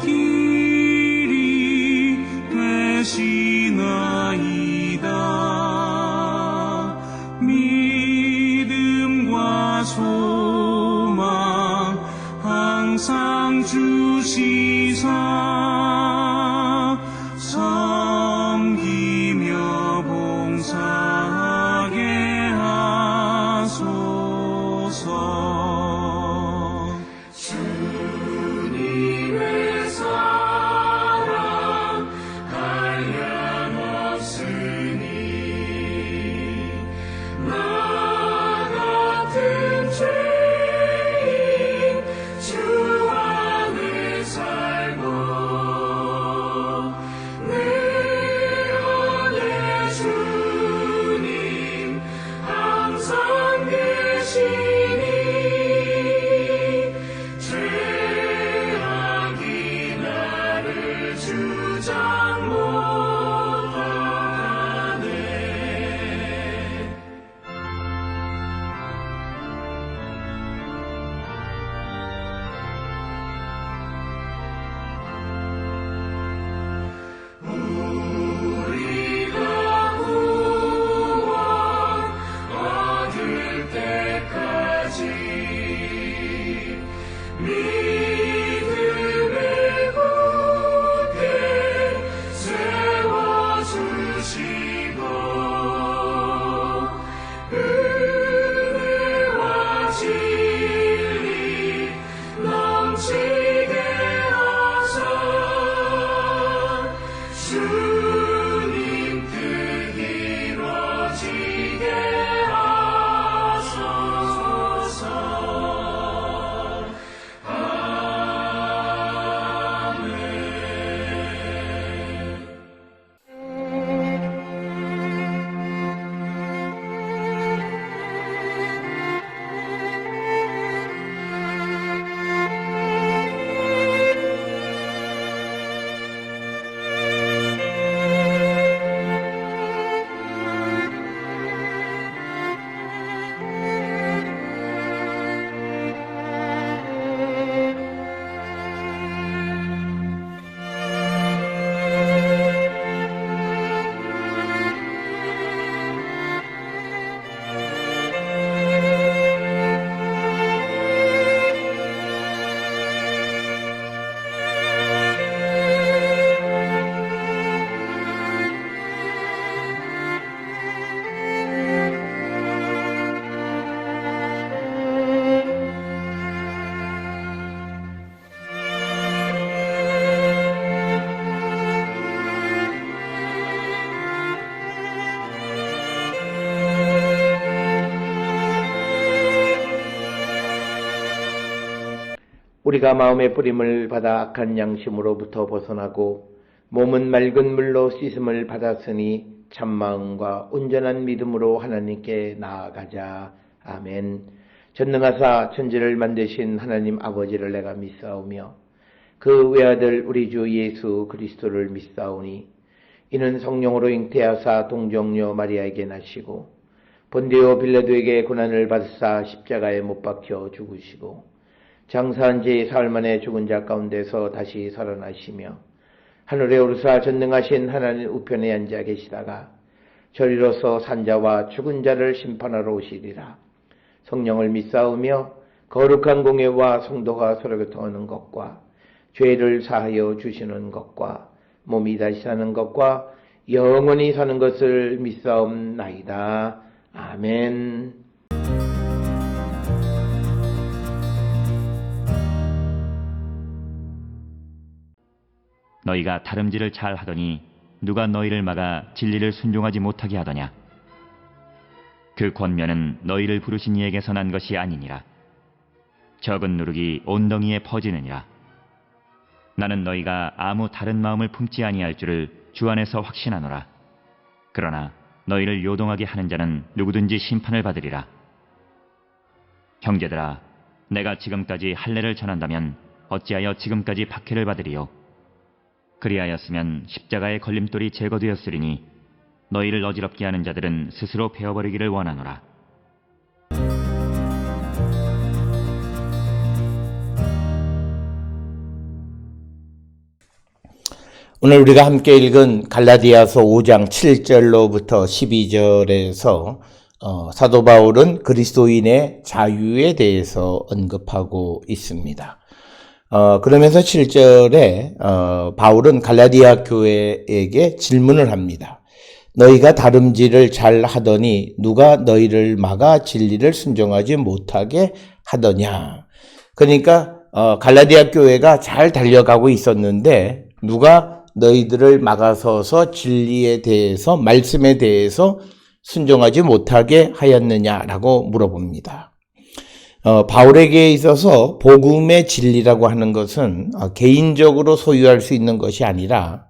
길이 되시나이다. 믿음과 소망 항상 주시사 섬기며 봉사하게 하소서. 주님의 사랑 한량없으니 나 같은 죄인 주 안에 살고 내 안에 주님 항상 계시니 죄악이 나를 주장 못하네. 우리가 구원 얻을 때까지 믿음의 굳게 세워주시고 은혜와 진리 넘치게 하사 주님 뜻 이루어지게 하소서. 아멘. 우리가 마음의 뿌림을 받아 악한 양심으로부터 벗어나고 몸은 맑은 물로 씻음을 받았으니 참마음과 온전한 믿음으로 하나님께 나아가자. 아멘. 전능하사 천지를 만드신 하나님 아버지를 내가 믿사오며 그 외아들 우리 주 예수 그리스도를 믿사오니 이는 성령으로 잉태하사 동정녀 마리아에게 나시고 본디오 빌라도에게 고난을 받으사 십자가에 못 박혀 죽으시고 장사한 지 사흘 만에 죽은 자 가운데서 다시 살아나시며 하늘에 오르사 전능하신 하나님 우편에 앉아 계시다가 저리로서 산자와 죽은 자를 심판하러 오시리라. 성령을 믿사오며 거룩한 공예와 성도가 서로 교통하는 것과 죄를 사하여 주시는 것과 몸이 다시 사는 것과 영원히 사는 것을 믿사옵나이다. 아멘. 너희가 다름질을 잘 하더니 누가 너희를 막아 진리를 순종하지 못하게 하더냐? 그 권면은 너희를 부르신 이에게서 난 것이 아니니라. 적은 누룩이 온덩이에 퍼지느니라. 나는 너희가 아무 다른 마음을 품지 아니할 줄을 주 안에서 확신하노라. 그러나 너희를 요동하게 하는 자는 누구든지 심판을 받으리라. 형제들아, 내가 지금까지 할례를 전한다면 어찌하여 지금까지 박해를 받으리요? 그리하였으면 십자가의 걸림돌이 제거되었으리니 너희를 어지럽게 하는 자들은 스스로 베어버리기를 원하노라. 오늘 우리가 함께 읽은 갈라디아서 5장 7절로부터 12절에서 사도 바울은 그리스도인의 자유에 대해서 언급하고 있습니다. 그러면서 7절에 바울은 갈라디아 교회에게 질문을 합니다. 너희가 다름질을 잘 하더니 누가 너희를 막아 진리를 순종하지 못하게 하더냐. 그러니까 갈라디아 교회가 잘 달려가고 있었는데 누가 너희들을 막아서서 진리에 대해서, 말씀에 대해서 순종하지 못하게 하였느냐라고 물어봅니다. 바울에게 있어서 복음의 진리라고 하는 것은 개인적으로 소유할 수 있는 것이 아니라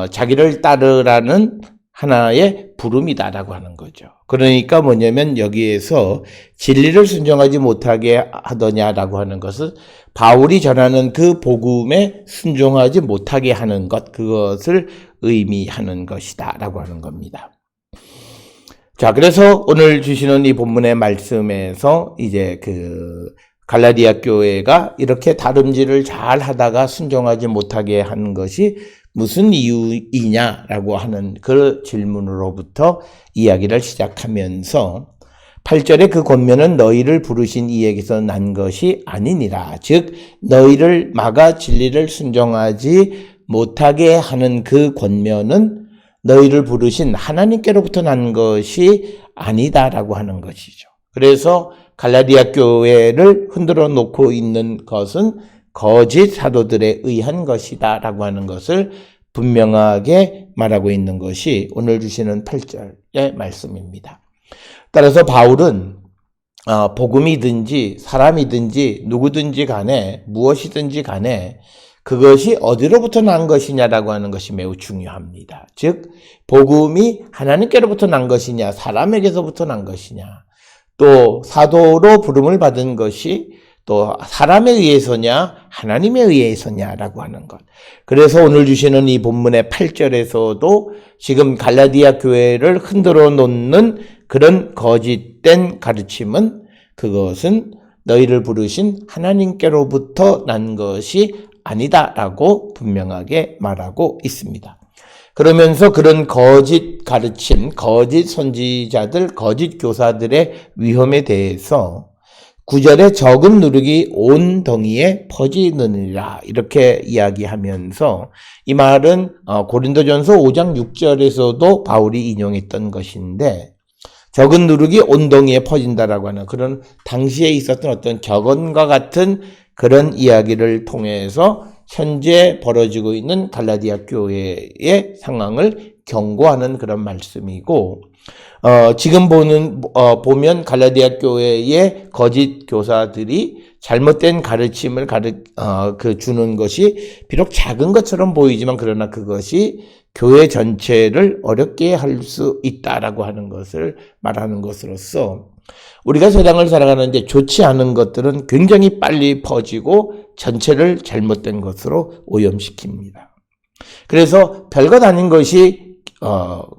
자기를 따르라는 하나의 부름이다라고 하는 거죠. 그러니까 뭐냐면 여기에서 진리를 순종하지 못하게 하더냐라고 하는 것은 바울이 전하는 그 복음에 순종하지 못하게 하는 것, 그것을 의미하는 것이다라고 하는 겁니다. 자, 그래서 오늘 주시는 이 본문의 말씀에서 이제 갈라디아 교회가 이렇게 다름질을 잘 하다가 순종하지 못하게 하는 것이 무슨 이유이냐라고 하는 그 질문으로부터 이야기를 시작하면서 8절에 그 권면은 너희를 부르신 이에게서 난 것이 아니니라. 즉 너희를 막아 진리를 순종하지 못하게 하는 그 권면은 너희를 부르신 하나님께로부터 난 것이 아니다라고 하는 것이죠. 그래서 갈라디아 교회를 흔들어 놓고 있는 것은 거짓 사도들에 의한 것이다라고 하는 것을 분명하게 말하고 있는 것이 오늘 주시는 8절의 말씀입니다. 따라서 바울은 복음이든지 사람이든지 누구든지 간에 무엇이든지 간에 그것이 어디로부터 난 것이냐라고 하는 것이 매우 중요합니다. 즉 복음이 하나님께로부터 난 것이냐 사람에게서부터 난 것이냐, 또 사도로 부름을 받은 것이 또 사람에 의해서냐 하나님에 의해서냐라고 하는 것. 그래서 오늘 주시는 이 본문의 8절에서도 지금 갈라디아 교회를 흔들어 놓는 그런 거짓된 가르침은 그것은 너희를 부르신 하나님께로부터 난 것이 아니다라고 분명하게 말하고 있습니다. 그러면서 그런 거짓 가르침, 거짓 선지자들, 거짓 교사들의 위험에 대해서 9절에 적은 누룩이 온 덩이에 퍼지느니라 이렇게 이야기하면서 이 말은 고린도전서 5장 6절에서도 바울이 인용했던 것인데 적은 누룩이 온 덩이에 퍼진다라고 하는 그런 당시에 있었던 어떤 격언과 같은 그런 이야기를 통해서 현재 벌어지고 있는 갈라디아 교회의 상황을 경고하는 그런 말씀이고 지금 보면 갈라디아 교회의 거짓 교사들이 잘못된 가르침을 주는 것이 비록 작은 것처럼 보이지만 그러나 그것이 교회 전체를 어렵게 할 수 있다라고 하는 것을 말하는 것으로서 우리가 세상을 살아가는데 좋지 않은 것들은 굉장히 빨리 퍼지고 전체를 잘못된 것으로 오염시킵니다. 그래서 별것 아닌 것이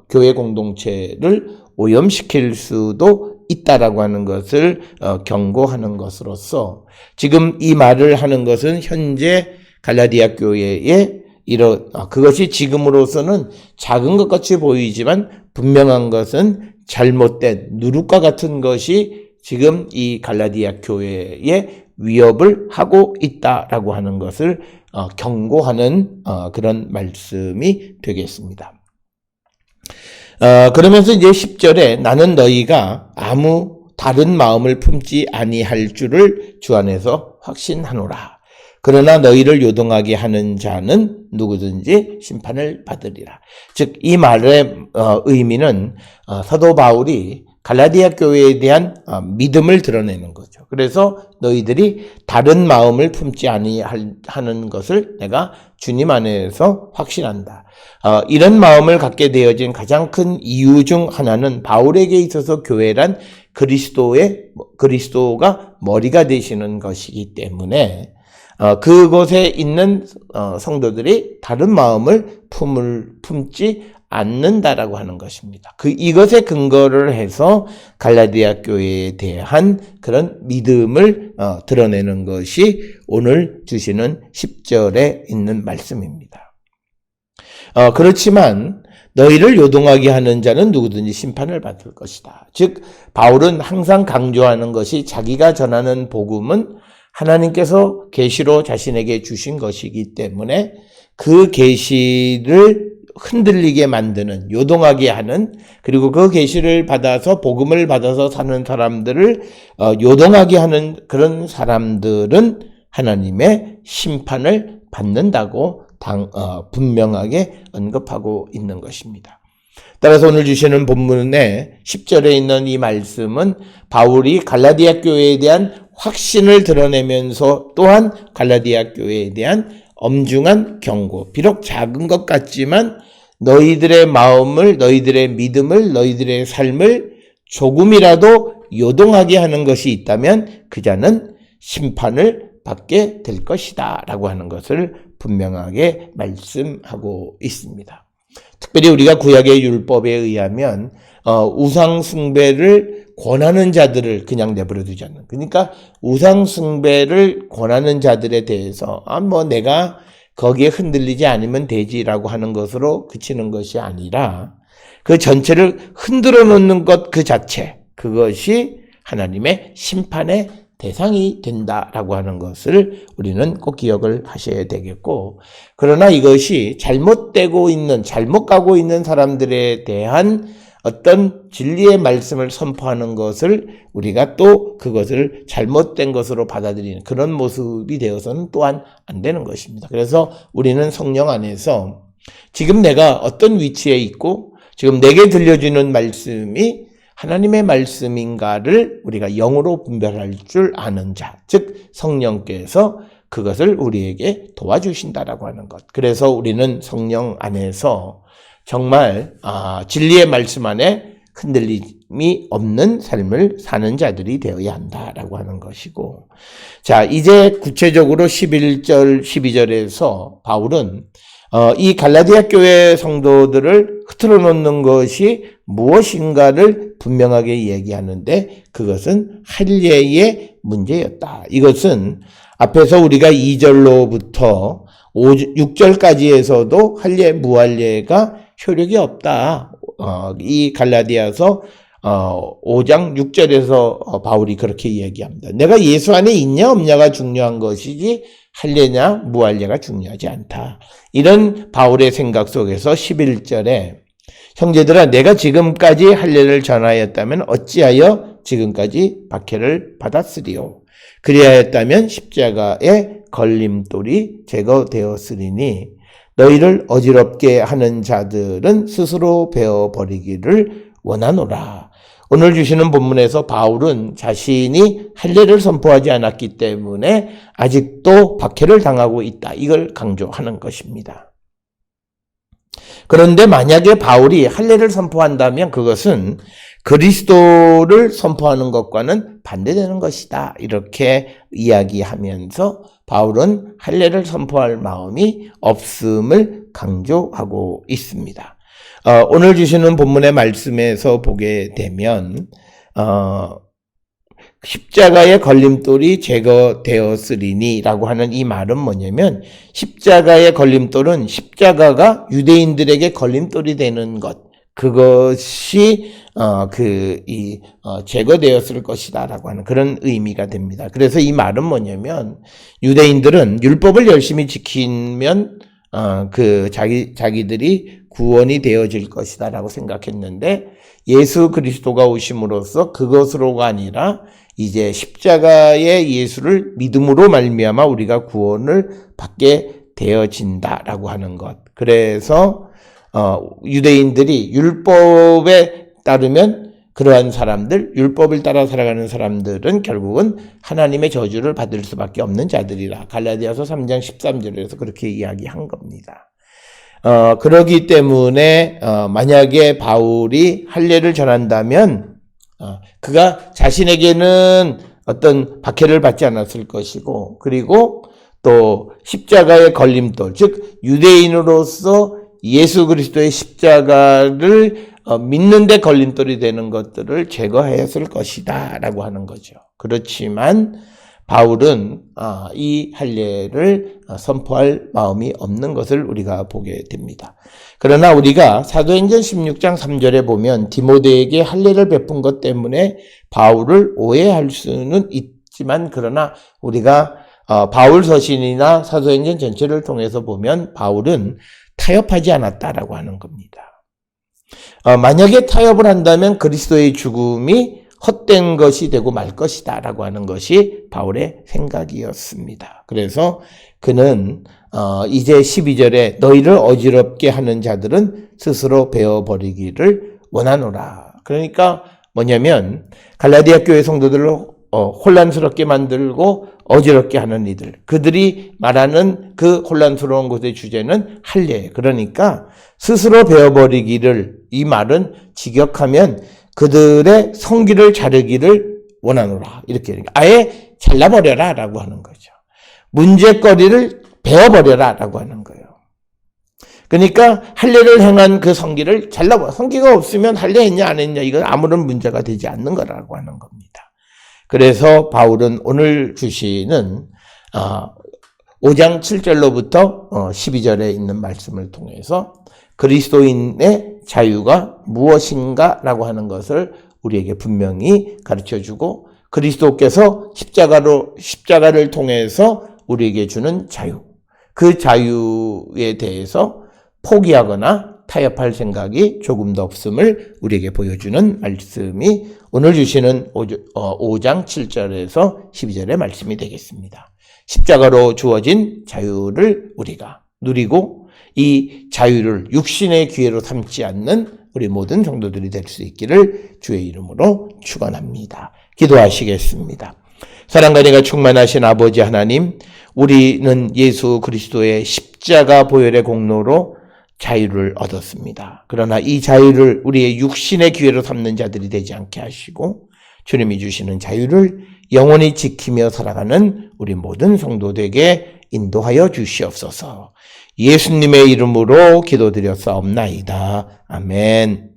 교회 공동체를 오염시킬 수도 있다라고 하는 것을 경고하는 것으로서 지금 이 말을 하는 것은 현재 갈라디아 교회의 그것이 지금으로서는 작은 것 같이 보이지만 분명한 것은 잘못된 누룩과 같은 것이 지금 이 갈라디아 교회에 위협을 하고 있다라고 하는 것을 경고하는 그런 말씀이 되겠습니다. 그러면서 이제 10절에 나는 너희가 아무 다른 마음을 품지 아니할 줄을 주 안에서 확신하노라. 그러나 너희를 요동하게 하는 자는 누구든지 심판을 받으리라. 즉 이 말의 의미는 사도 바울이 갈라디아 교회에 대한 믿음을 드러내는 거죠. 그래서 너희들이 다른 마음을 품지 아니하는 것을 내가 주님 안에서 확신한다. 이런 마음을 갖게 되어진 가장 큰 이유 중 하나는 바울에게 있어서 교회란 그리스도가 머리가 되시는 것이기 때문에 그곳에 있는 성도들이 다른 마음을 품지 않는다라고 하는 것입니다. 이것에 근거를 해서 갈라디아 교회에 대한 그런 믿음을 드러내는 것이 오늘 주시는 10절에 있는 말씀입니다. 그렇지만 너희를 요동하게 하는 자는 누구든지 심판을 받을 것이다. 즉 바울은 항상 강조하는 것이 자기가 전하는 복음은 하나님께서 계시로 자신에게 주신 것이기 때문에 그 계시를 흔들리게 만드는, 요동하게 하는, 그리고 그 계시를 받아서 복음을 받아서 사는 사람들을 요동하게 하는 그런 사람들은 하나님의 심판을 받는다고 분명하게 언급하고 있는 것입니다. 따라서 오늘 주시는 본문의 10절에 있는 이 말씀은 바울이 갈라디아 교회에 대한 확신을 드러내면서 또한 갈라디아 교회에 대한 엄중한 경고, 비록 작은 것 같지만 너희들의 마음을, 너희들의 믿음을, 너희들의 삶을 조금이라도 요동하게 하는 것이 있다면 그 자는 심판을 받게 될 것이다 라고 하는 것을 분명하게 말씀하고 있습니다. 특별히 우리가 구약의 율법에 의하면 우상 숭배를 권하는 자들을 그냥 내버려 두지 않는, 그러니까 우상 숭배를 권하는 자들에 대해서 내가 거기에 흔들리지 않으면 되지라고 하는 것으로 그치는 것이 아니라 그 전체를 흔들어 놓는 것 그 자체, 그것이 하나님의 심판의 대상이 된다라고 하는 것을 우리는 꼭 기억을 하셔야 되겠고, 그러나 이것이 잘못 가고 있는 사람들에 대한 어떤 진리의 말씀을 선포하는 것을 우리가 또 그것을 잘못된 것으로 받아들이는 그런 모습이 되어서는 또한 안 되는 것입니다. 그래서 우리는 성령 안에서 지금 내가 어떤 위치에 있고 지금 내게 들려주는 말씀이 하나님의 말씀인가를 우리가 영으로 분별할 줄 아는 자, 즉 성령께서 그것을 우리에게 도와주신다라고 하는 것. 그래서 우리는 성령 안에서 정말 진리의 말씀 안에 흔들림이 없는 삶을 사는 자들이 되어야 한다라고 하는 것이고, 자 이제 구체적으로 11절 12절에서 바울은 이 갈라디아 교회 성도들을 흐트러 놓는 것이 무엇인가를 분명하게 얘기하는데 그것은 할례의 문제였다. 이것은 앞에서 우리가 2절로부터 6절까지에서도 할례 무할례가 효력이 없다. 이 갈라디아서 5장 6절에서 바울이 그렇게 얘기합니다. 내가 예수 안에 있냐 없냐가 중요한 것이지 할례냐 무할례가 중요하지 않다. 이런 바울의 생각 속에서 11절에 형제들아 내가 지금까지 할례를 전하였다면 어찌하여 지금까지 박해를 받았으리요. 그리하였다면 십자가의 걸림돌이 제거되었으리니 너희를 어지럽게 하는 자들은 스스로 베어버리기를 원하노라. 오늘 주시는 본문에서 바울은 자신이 할례를 선포하지 않았기 때문에 아직도 박해를 당하고 있다. 이걸 강조하는 것입니다. 그런데 만약에 바울이 할례를 선포한다면 그것은 그리스도를 선포하는 것과는 반대되는 것이다. 이렇게 이야기하면서 바울은 할례를 선포할 마음이 없음을 강조하고 있습니다. 오늘 주시는 본문의 말씀에서 보게 되면 십자가의 걸림돌이 제거되었으리니 라고 하는 이 말은 뭐냐면 십자가의 걸림돌은 십자가가 유대인들에게 걸림돌이 되는 것, 그것이 제거되었을 것이다라고 하는 그런 의미가 됩니다. 그래서 이 말은 뭐냐면 유대인들은 율법을 열심히 지키면 자기들이 구원이 되어질 것이다라고 생각했는데 예수 그리스도가 오심으로써 그것으로가 아니라 이제 십자가의 예수를 믿음으로 말미암아 우리가 구원을 받게 되어진다라고 하는 것. 그래서 유대인들이 율법에 따르면 그러한 사람들, 율법을 따라 살아가는 사람들은 결국은 하나님의 저주를 받을 수밖에 없는 자들이라. 갈라디아서 3장 13절에서 그렇게 이야기한 겁니다. 그러기 때문에 만약에 바울이 할례를 전한다면 그가 자신에게는 어떤 박해를 받지 않았을 것이고, 그리고 또 십자가의 걸림돌, 즉 유대인으로서 예수 그리스도의 십자가를 믿는 데 걸림돌이 되는 것들을 제거했을 것이다 라고 하는 거죠. 그렇지만 바울은 이 할례를 선포할 마음이 없는 것을 우리가 보게 됩니다. 그러나 우리가 사도행전 16장 3절에 보면 디모데에게 할례를 베푼 것 때문에 바울을 오해할 수는 있지만, 그러나 우리가 바울 서신이나 사도행전 전체를 통해서 보면 바울은 타협하지 않았다라고 하는 겁니다. 만약에 타협을 한다면 그리스도의 죽음이 헛된 것이 되고 말 것이다 라고 하는 것이 바울의 생각이었습니다. 그래서 그는 이제 12절에 너희를 어지럽게 하는 자들은 스스로 베어버리기를 원하노라. 그러니까 뭐냐면 갈라디아 교회 성도들을 혼란스럽게 만들고 어지럽게 하는 이들, 그들이 말하는 그 혼란스러운 것의 주제는 할례. 그러니까 스스로 베어버리기를, 이 말은 직역하면 그들의 성기를 자르기를 원하노라. 이렇게 아예 잘라버려라 라고 하는 거죠. 문제거리를 베어버려라 라고 하는 거예요. 그러니까 할례를 행한 그 성기를 잘라버려. 성기가 없으면 할례 했냐 안 했냐 이건 아무런 문제가 되지 않는 거라고 하는 겁니다. 그래서 바울은 오늘 주시는 5장 7절로부터 12절에 있는 말씀을 통해서 그리스도인의 자유가 무엇인가 라고 하는 것을 우리에게 분명히 가르쳐주고, 그리스도께서 십자가를 통해서 우리에게 주는 자유, 그 자유에 대해서 포기하거나 타협할 생각이 조금 더 없음을 우리에게 보여주는 말씀이 오늘 주시는 5장 7절에서 12절의 말씀이 되겠습니다. 십자가로 주어진 자유를 우리가 누리고 이 자유를 육신의 기회로 삼지 않는 우리 모든 성도들이 될 수 있기를 주의 이름으로 축원합니다. 기도하시겠습니다. 사랑과 은혜가 충만하신 아버지 하나님, 우리는 예수 그리스도의 십자가 보혈의 공로로 자유를 얻었습니다. 그러나 이 자유를 우리의 육신의 기회로 삼는 자들이 되지 않게 하시고 주님이 주시는 자유를 영원히 지키며 살아가는 우리 모든 성도들에게 인도하여 주시옵소서. 예수님의 이름으로 기도드렸사옵나이다. 아멘.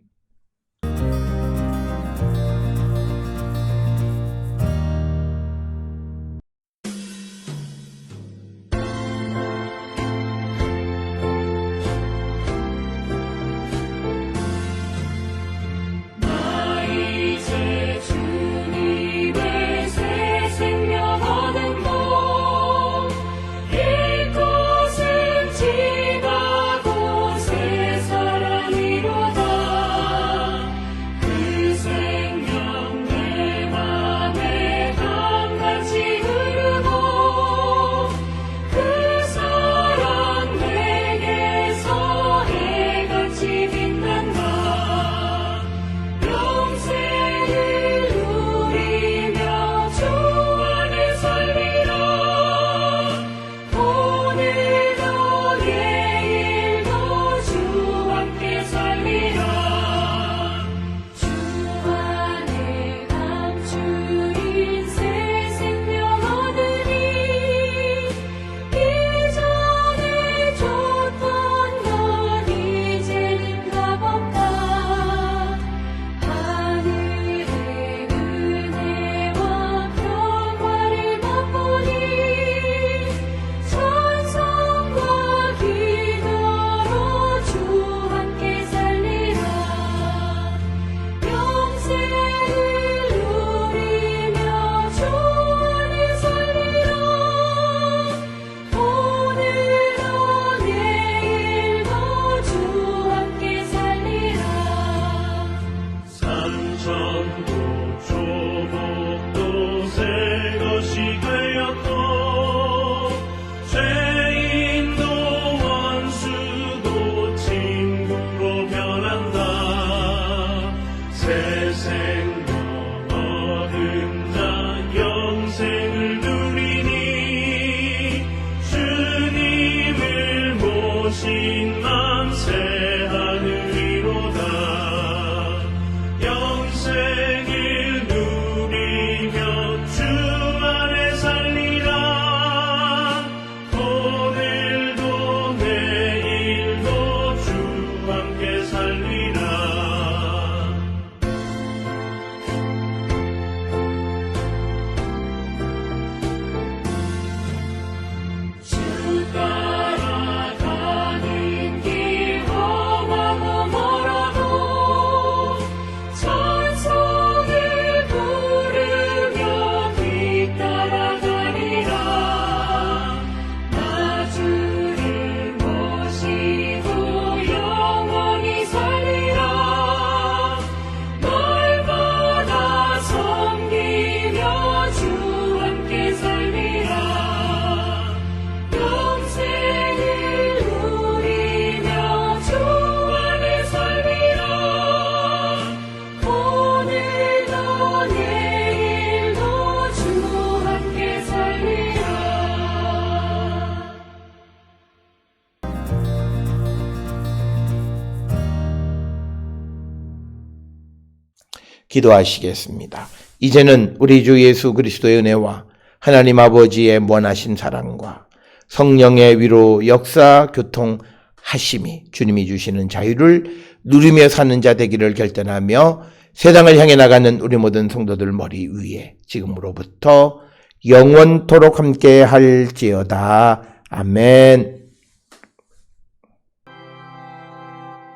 기도하시겠습니다. 이제는 우리 주 예수 그리스도의 은혜와 하나님 아버지의 무한하신 사랑과 성령의 위로 역사 교통하심이 주님이 주시는 자유를 누리며 사는 자 되기를 결단하며 세상을 향해 나가는 우리 모든 성도들 머리 위에 지금으로부터 영원토록 함께 할지어다. 아멘.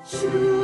주